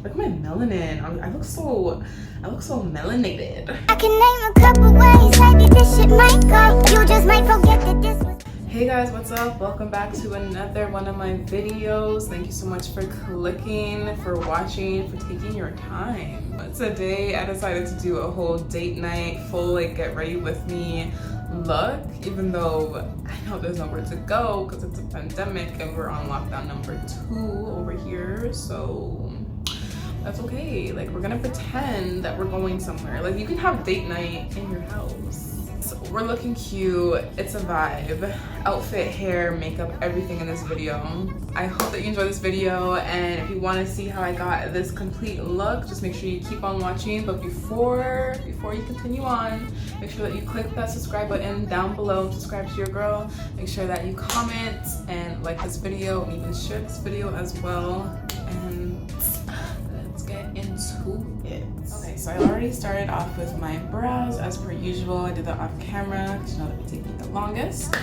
Look at my melanin. I look so melanated. I can name a couple ways maybe this shit might go. You just might forget that this was. Hey guys, what's up? Welcome back to another one of my videos. Thank you so much for clicking, for watching, for taking your time. Today I decided to do a whole date night, full like get ready with me look, even though I know there's nowhere to go because it's a pandemic and we're on lockdown number 2 over here, so that's okay. Like, we're gonna pretend that we're going somewhere. Like, you can have date night in your house. So we're looking cute. It's a vibe. Outfit, hair, makeup, everything in this video. I hope that you enjoy this video, and if you want to see how I got this complete look, just make sure you keep on watching. But before you continue on, make sure that you click that subscribe button down below and subscribe to your girl. Make sure that you comment and like this video, and even share this video as well. And let's get into it. Okay, so I already started off with my brows as per usual. I did that off camera because you know that would take me the longest.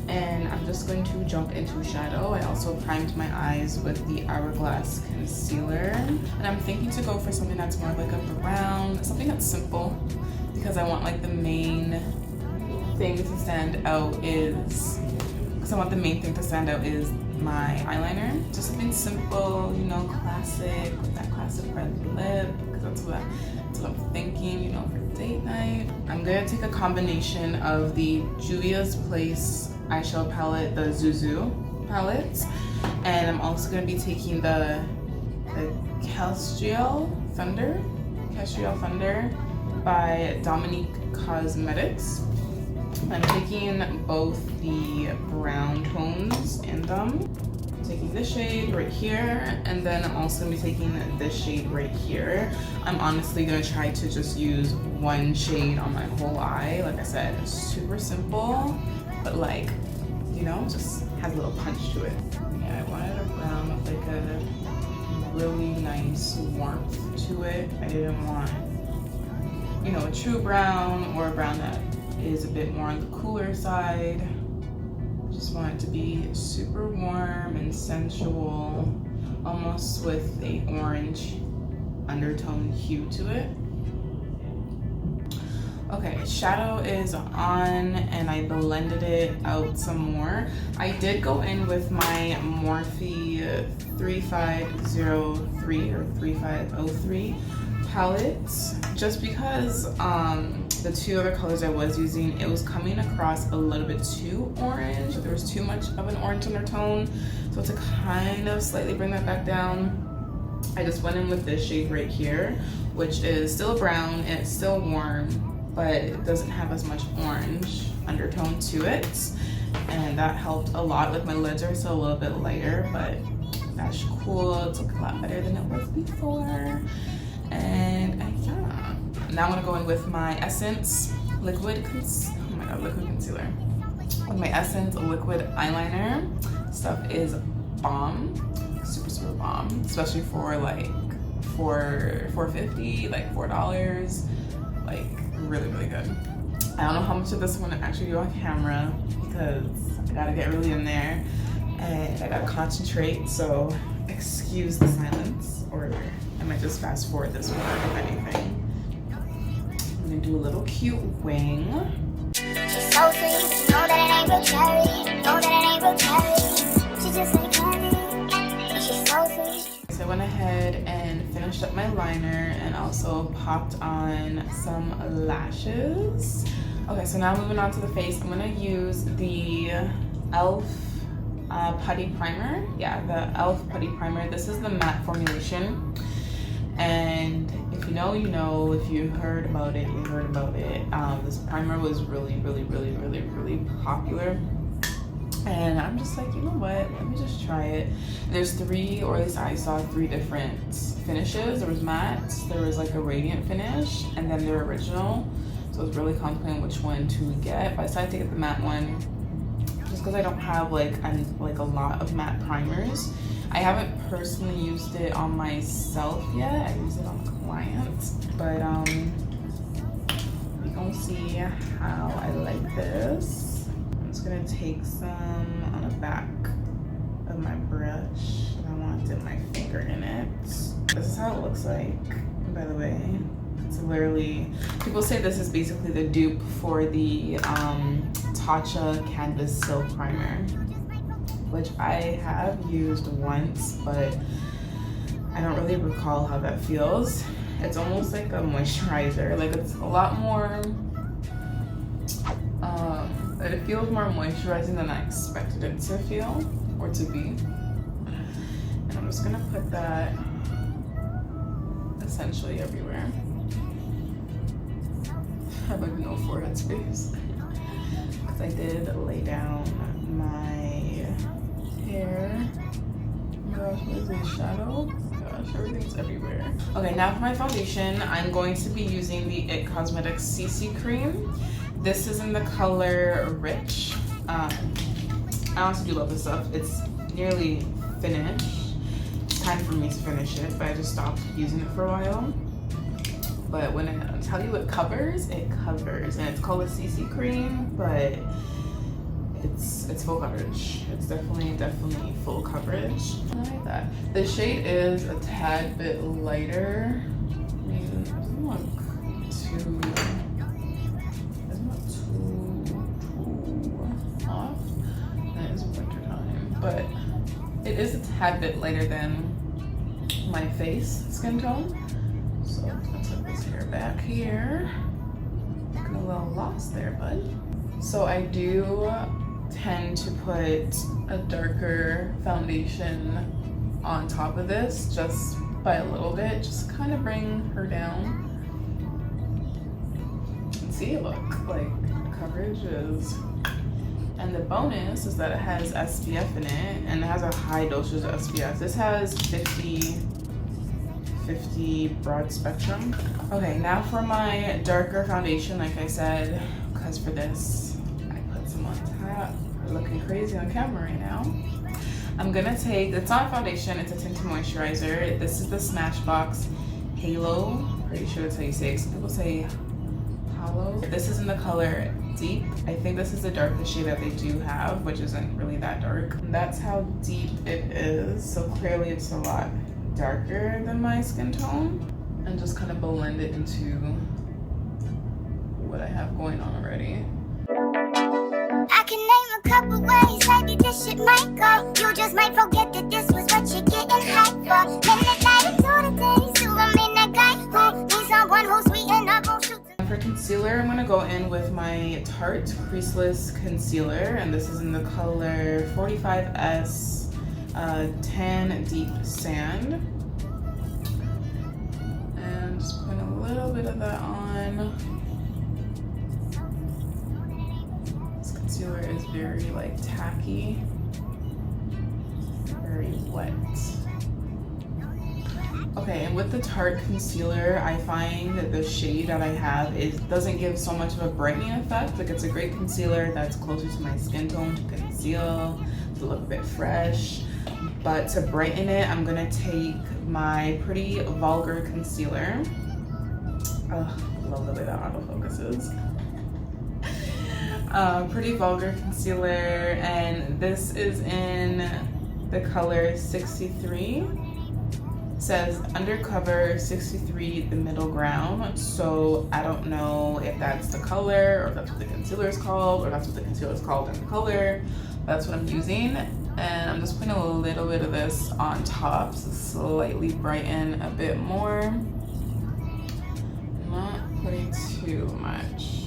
And I'm just going to jump into shadow. I also primed my eyes with the Hourglass concealer. And I'm thinking to go for something that's more like a brown, something that's simple, because I want like the main thing to stand out is, my eyeliner. Just something simple, you know, classic, with that classic red lip, because that's what I'm thinking, you know, for date night. I'm gonna take a combination of the Juvia's Place eyeshadow palette, the Zuzu palette, and I'm also gonna be taking the Castriel Thunder by Dominique Cosmetics. I'm taking both the brown tones in them. I'm taking this shade right here, and then I'm also gonna be taking this shade right here. I'm honestly gonna try to just use one shade on my whole eye. Like I said, it's super simple, but like, you know, just has a little punch to it. Yeah, I wanted a brown with like a really nice warmth to it. I didn't want, you know, a true brown or a brown that is a bit more on the cooler side. Just want it to be super warm and sensual, almost with a orange undertone hue to it. Okay, shadow is on, and I blended it out some more. I did go in with my Morphe 3503 or 3503 palette, just because the two other colors I was using, it was coming across a little bit too orange. There was too much of an orange undertone. So to kind of slightly bring that back down, I just went in with this shade right here, which is still a brown and it's still warm, but it doesn't have as much orange undertone to it. And that helped a lot. Like, my lids are still a little bit lighter, but that's cool. It's looking a lot better than it was before. And yeah. Now I'm gonna go in with my Essence liquid concealer. With my Essence liquid eyeliner. Stuff is bomb, super bomb, especially for like $4.50, like $4, like really good. I don't know how much of this I'm gonna actually do on camera because I gotta get really in there and I gotta concentrate, so excuse the silence, or I might just fast forward this one if anything. I'm gonna do a little cute wing. She's so sweet, you know that it ain't real cherry. Know that it ain't real cherry. She just like candy, and she's so sweet. So I went ahead and finished up my liner and also popped on some lashes. Okay, so now moving on to the face, I'm gonna use the e.l.f. Putty Primer. Yeah, the e.l.f. Putty Primer. This is the matte formulation. And if you know, you know. If you heard about it, you heard about it. This primer was really popular. And I'm just like, you know what? Let me just try it. There's 3, or at least I saw 3 different finishes. There was matte, there was like a radiant finish, and then the original. So I was really contemplating which one to get. But I decided to get the matte one, just because I don't have like a lot of matte primers. I haven't personally used it on myself yet. I used it on a client, but we're gonna see how I like this. I'm just gonna take some on the back of my brush, I want to dip my finger in it. This is how it looks like, by the way. It's literally, people say this is basically the dupe for the Tatcha Canvas Silk Primer, which I have used once, but I don't really recall how that feels. It's almost like a moisturizer. Like, it's a lot more, it feels more moisturizing than I expected it to feel or to be. And I'm just gonna put that essentially everywhere. I have like no forehead space because I did lay down my hair. Oh my gosh, what is this, shadow? Gosh, everything's everywhere. Okay, now for my foundation, I'm going to be using the IT Cosmetics CC Cream. This is in the color Rich. I honestly do love this stuff. It's nearly finished. It's time for me to finish it, but I just stopped using it for a while. But when I tell you it covers, and it's called a CC cream, but it's full coverage. It's definitely full coverage. I like that. The shade is a tad bit lighter. I mean, it doesn't look too off. And it is winter time, but it is a tad bit lighter than my face skin tone. So I'm gonna put this hair back here. Looking a little lost there, bud. So I do tend to put a darker foundation on top of this, just by a little bit, just kind of bring her down. And see, look, like coverage is. And the bonus is that it has SPF in it, and it has a high dosage of SPF. This has 50 broad spectrum. Okay, now for my darker foundation, like I said, because for this, I put some on top. I'm looking crazy on camera right now. I'm gonna take, it's not a foundation, it's a tinted moisturizer. This is the Smashbox Halo. Pretty sure that's how you say it. Some people say Hollow. This is in the color Deep. I think this is the darkest shade that they do have, which isn't really that dark. And that's how deep it is. So clearly it's a lot darker than my skin tone, and just kind of blend it into what I have going on already. I can name a couple ways maybe this shit might go. You just might forget that this was what you're getting hyped for. Minute later, do the things to a midnight guy who needs someone who's sweet enough who shoots. For concealer, I'm gonna go in with my Tarte Creaseless Concealer, and this is in the color 45S 10 Deep Sand. And just put a little bit of that on. This concealer is very like tacky, very wet. Okay, and with the Tarte concealer, I find that the shade that I have doesn't give so much of a brightening effect. Like, it's a great concealer that's closer to my skin tone to conceal, to look a bit fresh. But to brighten it, I'm gonna take my Pretty Vulgar concealer. Oh, I love the way that autofocuses. Pretty Vulgar concealer, and this is in the color 63. Says Undercover 63, the middle ground. So I don't know if that's the color, or if that's what the concealer is called, or if that's what the concealer is called in the color. That's what I'm using, and I'm just putting a little bit of this on top to slightly brighten a bit more. Not putting too much.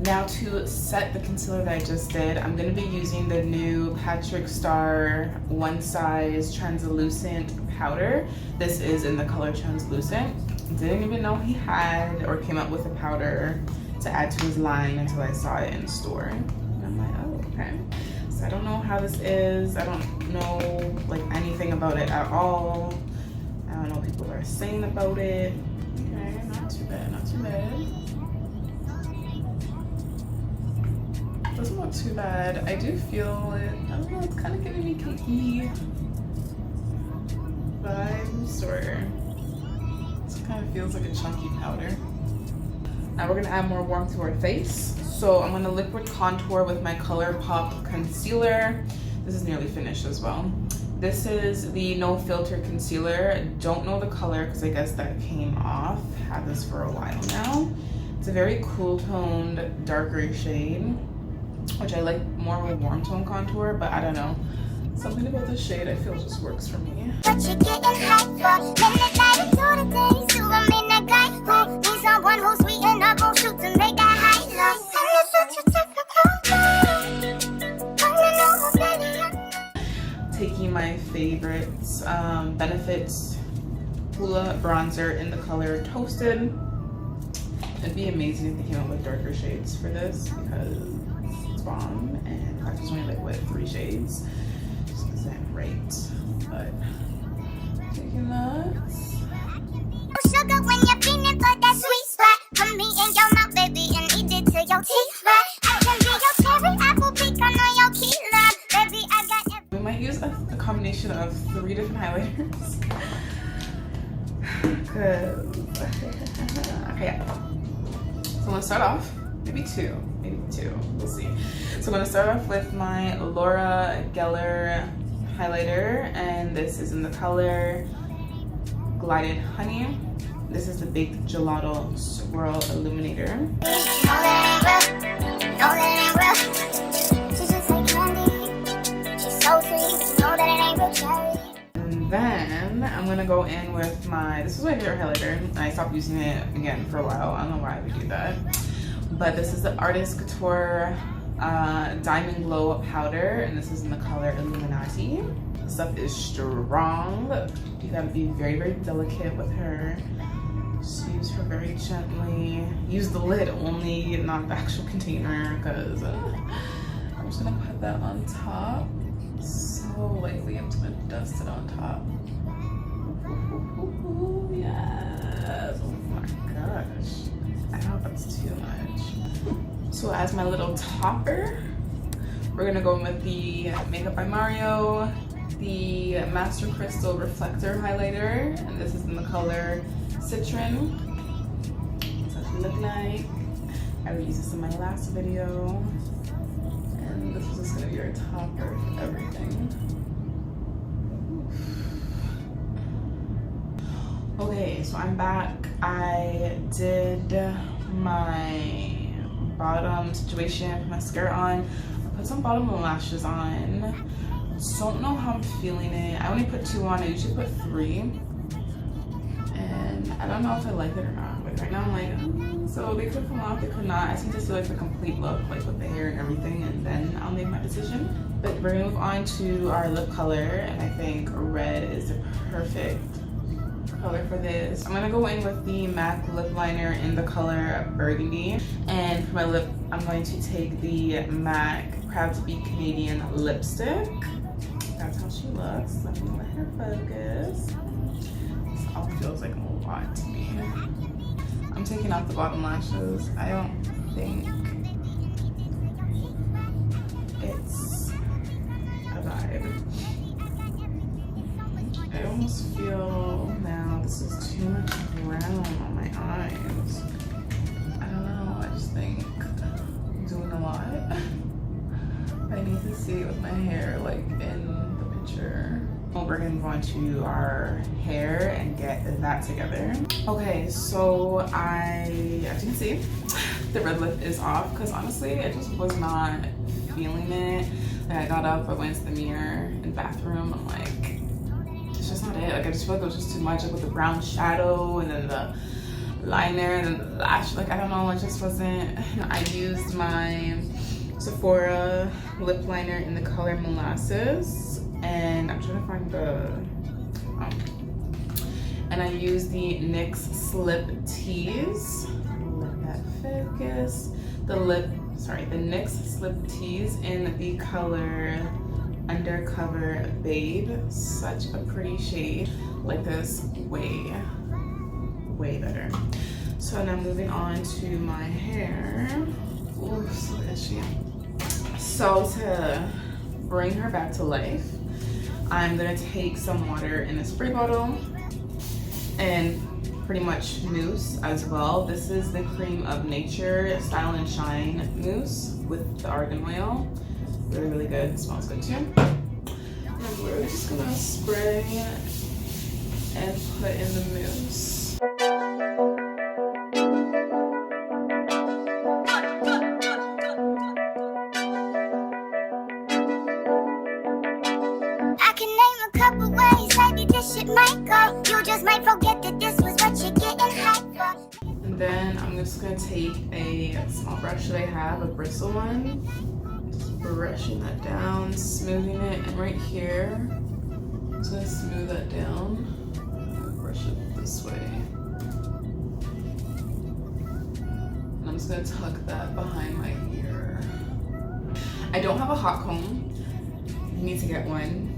Now to set the concealer that I just did, I'm going to be using the new Patrick Star One Size Translucent Powder. This is in the color Translucent. Didn't even know he had or came up with a powder to add to his line until I saw it in the store. And I'm like, oh, okay. So I don't know how this is. I don't know like anything about it at all. I don't know what people are saying about it. Okay, not too bad, not too bad. Doesn't look too bad. I do feel it. I don't know, it's kind of giving me cakey vibes, or it kind of feels like a chunky powder. Now we're gonna add more warmth to our face. So I'm gonna liquid contour with my Colorpop concealer. This is nearly finished as well. This is the No Filter Concealer. Don't know the color because I guess that came off. Had this for a while now. It's a very cool toned, darker shade, which I like more of a warm tone contour, but I don't know. Something about this shade I feel just works for me. What you getting hype for? Minute night into the day, so I'm in that guy who needs someone who's sweet and up on shoot to make that high love. And it's such a typical Taking my favorites, Benefits Hula Bronzer in the color Toasted. It'd be amazing if they came out with darker shades for this because it's bomb, and in fact there's only like what, 3 shades. Just because I'm right. But taking that. sugar when you're feeling for that sweet spot. Put me in your mouth, baby, and eat it till your teeth rot. I can be your cherry apple pecan on your key lime. Baby, I got every. We might use a combination of 3 different highlighters. Okay, yeah. So I'm gonna start off, maybe two, we'll see. So I'm gonna start off with my Laura Geller highlighter, and this is in the color Glided Honey. This is the Big Gelato Swirl Illuminator. No, that ain't real. She's just like candy. She's so sweet. No, that it ain't real cherry. And then I'm gonna go in with this is my favorite highlighter, and I stopped using it again for a while. I don't know why I would do that. But this is the Artist Couture Diamond Glow Powder, and this is in the color Illuminati. This stuff is strong. You gotta be very, very delicate with her. Just use her very gently. Use the lid only, not the actual container, because I'm just gonna put that on top. So lightly, I'm just gonna dust it on top. Ooh, yes. Oh my gosh. I don't know if that's too much. So as my little topper, we're gonna go in with the Makeup by Mario, the Master Crystal Reflector highlighter, and this is in the color Citrine. That's what it look like. I already used this in my last video. And this is just gonna be our topper for everything. Okay, so I'm back. I did my bottom situation, put mascara on. I put some bottom lashes on. Don't know how I'm feeling it. I only put 2 on. I usually put 3. And I don't know if I like it or not. Like right now I'm like, so they could come off, they could not. I just need to see like the complete look, like with the hair and everything, and then I'll make my decision. But we're gonna move on to our lip color, and I think red is the perfect color for this. I'm gonna go in with the MAC lip liner in the color Burgundy, and for my lip I'm going to take the MAC Proud to Be Canadian lipstick. That's how she looks. Let me let her focus. This all feels like a lot to me. I'm taking off the bottom lashes. I don't think it's a vibe. I almost feel now this is too much brown on my eyes. I don't know, I just think I'm doing a lot. I need to see it with my hair like in the picture. We're gonna move on to our hair and get that together. Okay, so as you can see, the red lip is off because honestly, I just was not feeling it. Like I got up, I went to the mirror in the bathroom, I'm like, it's just not it. Like I just feel like it was just too much, like with the brown shadow and then the liner and then the lash. Like I don't know, it just wasn't. I used my Sephora lip liner in the color Molasses, and I'm trying to find the and I used the NYX Slip Tease. Let that focus. The NYX Slip Tease in the color Undercover Babe. Such a pretty shade. Like this way better. So now moving on to my hair. Ooh, so itchy. So to bring her back to life, I'm gonna take some water in a spray bottle and pretty much mousse as well. This is the Cream of Nature Style and Shine mousse with the argan oil. Really, really good. It smells good too. I'm gonna we're just gonna spray and put in the mousse. I can name a couple ways maybe this shit might go. You just might forget that this was what you're getting hyped for. And then I'm just gonna take a small brush that I have, a bristle one, just brushing that down, smoothing it, and right here, I'm just gonna smooth that down. Brush it this way. And I'm just gonna tuck that behind my ear. I don't have a hot comb. I need to get one.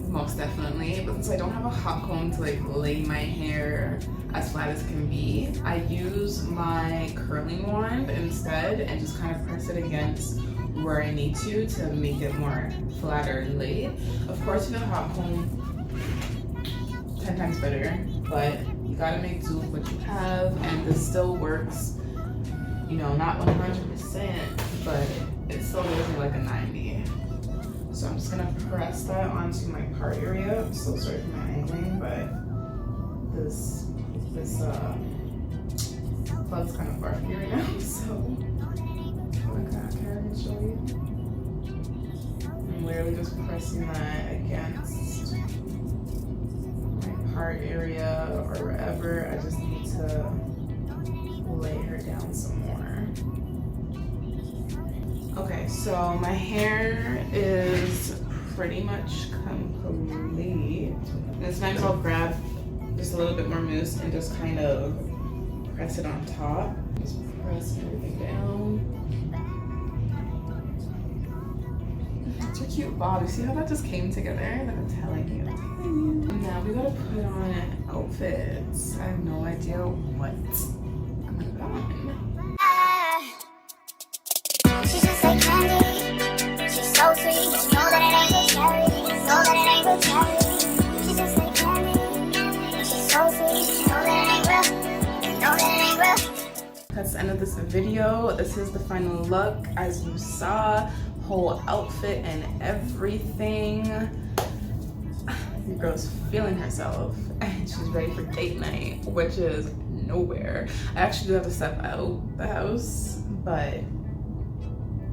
Most definitely, but since I don't have a hot comb to like lay my hair as flat as it can be, I use my curling wand instead and just kind of press it against where I need to make it more flatter and laid. Of course, with a hot comb, 10 times better, but you gotta make do with what you have, and this still works, you know, not 100%, but it still gives me like a 90. So I'm just gonna press that onto my part area. I'm so sorry for my angling, but this plug's kind of far from here right now, so I can't show you. I'm literally just pressing that against my part area or wherever. I just need to lay her down some more. Okay, so my hair is pretty much complete. This time I'll grab just a little bit more mousse and just kind of press it on top. Just press everything down. It's a cute bob. You see how that just came together? Like I'm telling you. Now we gotta put on outfits. I have no idea what I'm gonna put on. She's just like candy. She's so sweet. You know that it ain't good cherry. You know that it ain't good cherry. She's just like candy. She's so sweet. You know that it ain't real. You know that it ain't real. That's the end of this video. This is the final look. As you saw, whole outfit and everything. The girl's feeling herself and she's ready for date night, which is nowhere. I actually do have to step out the house, but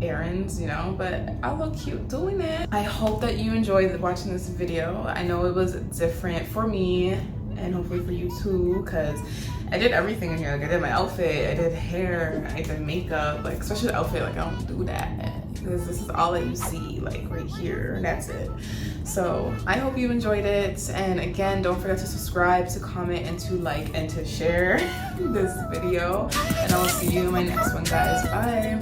errands, you know, but I look cute doing it. I hope that you enjoyed watching this video. I know it was different for me and hopefully for you too, because I did everything in here. Like I did my outfit, I did hair, I did makeup, like especially the outfit, like I don't do that because this is all that you see, like right here, and that's it. So I hope you enjoyed it, and again, don't forget to subscribe, to comment, and to like and to share this video, and I will see you in my next one, guys. Bye.